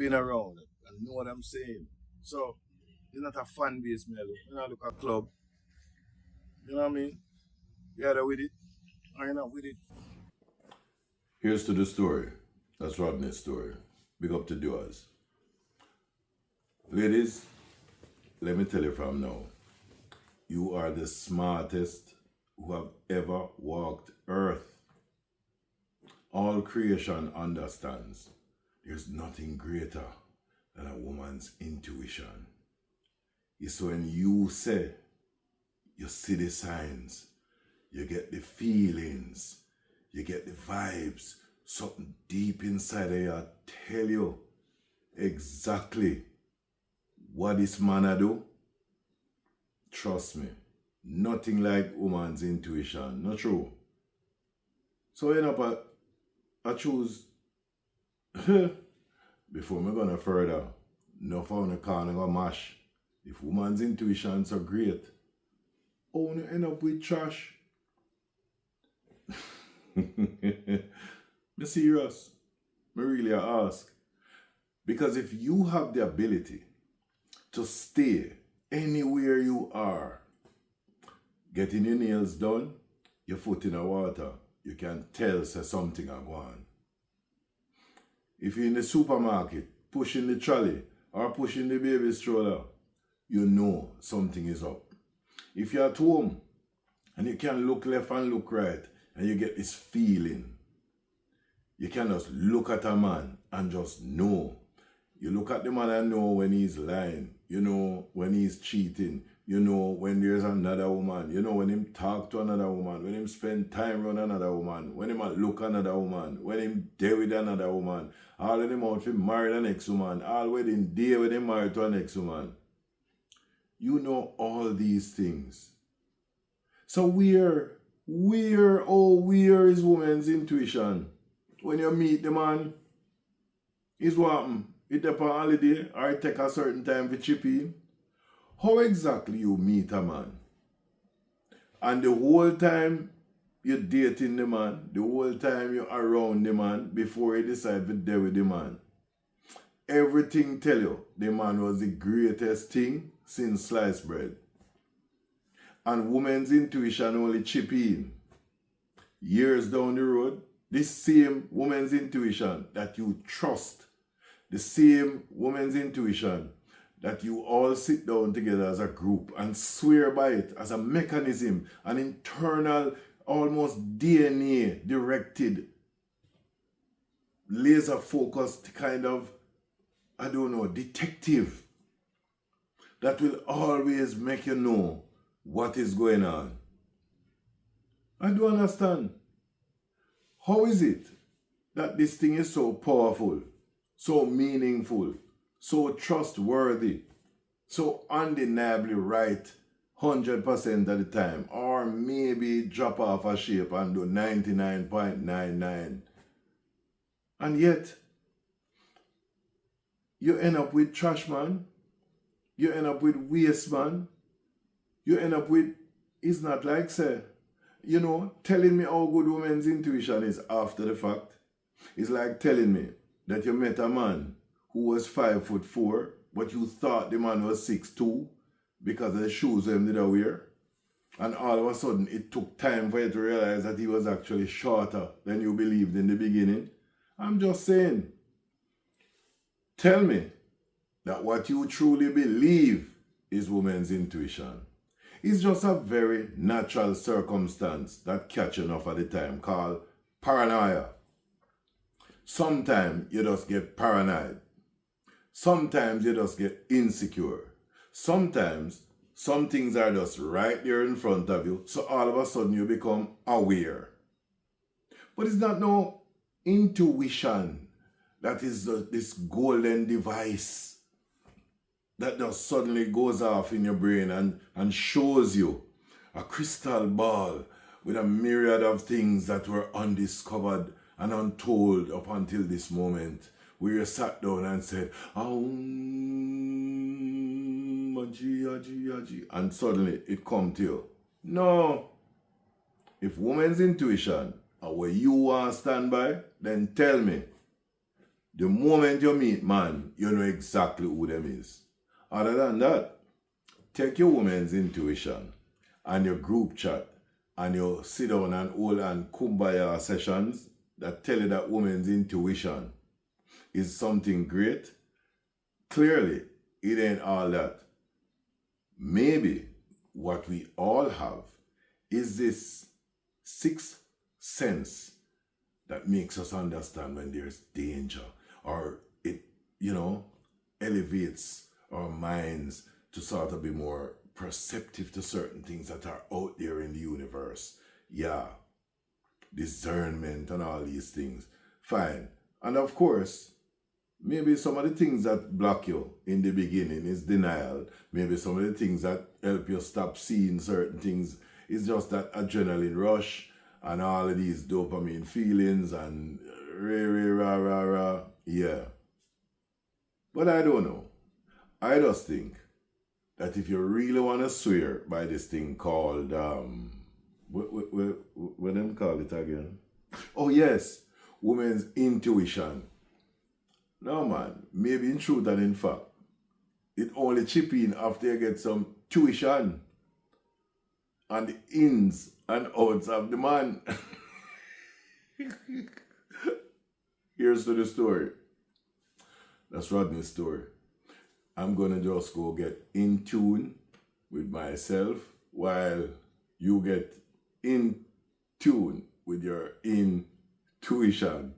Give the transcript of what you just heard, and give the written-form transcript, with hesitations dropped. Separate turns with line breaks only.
been around and know what I'm saying. So it's not a fan base, man. You know, look at club. You know what I mean? You either with it or you're not with it.
Here's to the story. That's Rodney's story. Big up to Duaz. Ladies, let me tell you from now. You are the smartest who have ever walked earth. All creation understands there's nothing greater than a woman's intuition. It's when you say, you see the signs, you get the feelings, you get the vibes, something deep inside of you tell you exactly what this man a do. Trust me, nothing like woman's intuition, not true. So end up I choose before me gonna further, no found a corner go mash. If woman's intuition so great, only end up with trash. Me serious. Me really ask. Because if you have the ability to stay anywhere you are, getting your nails done, your foot in the water, you can tell say something are going on. If you're in the supermarket, pushing the trolley or pushing the baby stroller, you know something is up. If you're at home and you can look left and look right and you get this feeling, you can just look at a man and just know. You look at the man and know when he's lying, you know when he's cheating, you know when there's another woman, you know when him talk to another woman, when him spend time around another woman, when him look another woman, when him there with another woman, all of them out for marry the next woman, all wedding day when him married to a next woman. You know all these things. So where is woman's intuition? When you meet the man, is what happen? It up on holiday or it take a certain time for chip in? How exactly you meet a man? And the whole time you're dating the man, the whole time you're around the man before you decide to deal with the man. Everything tell you the man was the greatest thing since sliced bread. And woman's intuition only chip in. Years down the road, this same woman's intuition that you trust, the same woman's intuition that you all sit down together as a group and swear by it as a mechanism, an internal, almost DNA directed, laser focused kind of, detective that will always make you know what is going on. I do understand. How is it that this thing is so powerful, so meaningful, so trustworthy, so undeniably right 100% of the time, or maybe drop off a shape and do 99.99. And yet, you end up with trash man, you end up with waste man, you end up with, it's not like say, telling me how good woman's intuition is after the fact. It's like telling me that you met a man who was 5'4", but you thought the man was 6'2" because of the shoes him did wear. And all of a sudden, it took time for you to realize that he was actually shorter than you believed in the beginning. I'm just saying, tell me that what you truly believe is woman's intuition. It's just a very natural circumstance that catch enough at the time called paranoia. Sometimes you just get paranoid. Sometimes you just get insecure. Sometimes some things are just right there in front of you, so all of a sudden you become aware. But it's not no intuition that is this golden device that just suddenly goes off in your brain and shows you a crystal ball with a myriad of things that were undiscovered and untold up until this moment, where you sat down and said, and suddenly it come to you. No. If woman's intuition are where you want to stand by, then tell me, The moment you meet man, you know exactly who them is. Other than that, take your woman's intuition and your group chat and you sit down and hold and kumbaya sessions that tell you that woman's intuition is something great. Clearly, it ain't all that. Maybe what we all have is this sixth sense that makes us understand when there's danger, or it, elevates our minds to sort of be more perceptive to certain things that are out there in the universe. Yeah, discernment and all these things. Fine. And of course, maybe some of the things that block you in the beginning is denial. Maybe some of the things that help you stop seeing certain things is just that adrenaline rush and all of these dopamine feelings and rah, rah, rah. Yeah. But I don't know. I just think that if you really want to swear by this thing called, what them call it again? Oh yes, women's intuition. No man, maybe in truth and in fact, it only chip in after you get some tuition and the ins and outs of the man. Here's to the story. That's Rodney's story. I'm gonna just go get in tune with myself while you get in tune with your intuition.